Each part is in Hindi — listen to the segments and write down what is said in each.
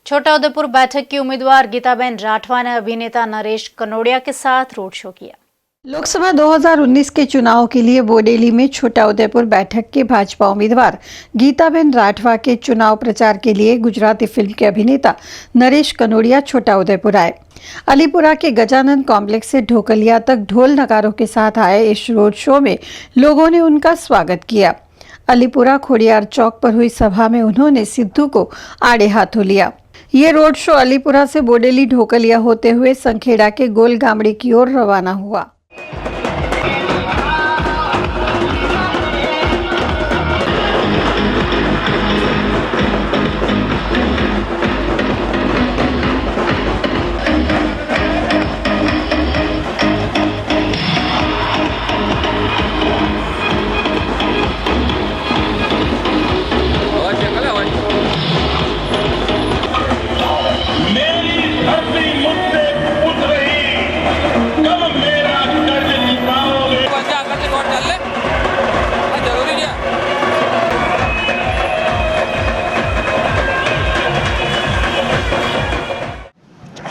छोटाउदेपुर बैठक की उम्मीदवार गीताबेन राठवा ने अभिनेता नरेश कनोडिया के साथ रोड शो किया। लोकसभा 2019 के चुनाव के लिए बोडेली में छोटाउदेपुर बैठक के भाजपा उम्मीदवार गीताबेन राठवा के चुनाव प्रचार के लिए गुजराती फिल्म के अभिनेता नरेश कनोडिया छोटाउदेपुर आए। अलीपुरा के गजानन कॉम्प्लेक्स से ढोकलिया तक ढोल नगारों के साथ आए इस रोड शो में लोगों ने उनका स्वागत किया। अलीपुरा खोडियार चौक पर हुई सभा में उन्होंने सिद्धू को आड़े हाथों लिया। ये रोड शो अलीपुरा से बोडेली ढोकलिया होते हुए संखेड़ा के गोल गामड़ी की ओर रवाना हुआ।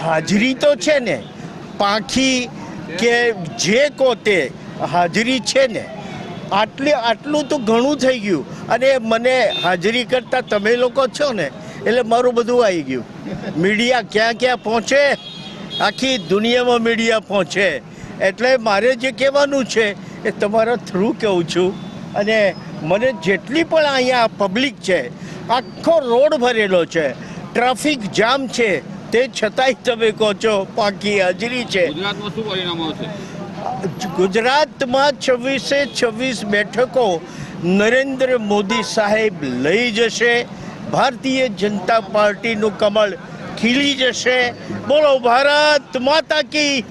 हाजरी तो छे ने पाखी के जे कोते हाजरी छे ने आटलू तो घणું થઈ ગયું અને મને હાજરી કરતા તમે લોકો છો ને એટલે મારું બધું આવી ગયું। મીડિયા ક્યાં ક્યાં પહોંચે, આખી દુનિયામાં મીડિયા પહોંચે, એટલે મારે જે કહેવાનું છે એ તમારા થ્રુ કહું છું। અને મને જેટલી પણ અહીંયા પબ્લિક છે, આખો રોડ ભરેલો છે, ટ્રાફિક જામ છે, તે છતાંય તમે કહો છો પાકી હાજરી છે। ગુજરાતમાં શું પરિણામ આવશે? ગુજરાતમાં 26 બેઠકો નરેન્દ્ર મોદી સાહેબ લઈ જશે। ભારતીય જનતા પાર્ટીનું કમળ ખીલી જશે। બોલો ભારત માતા કી।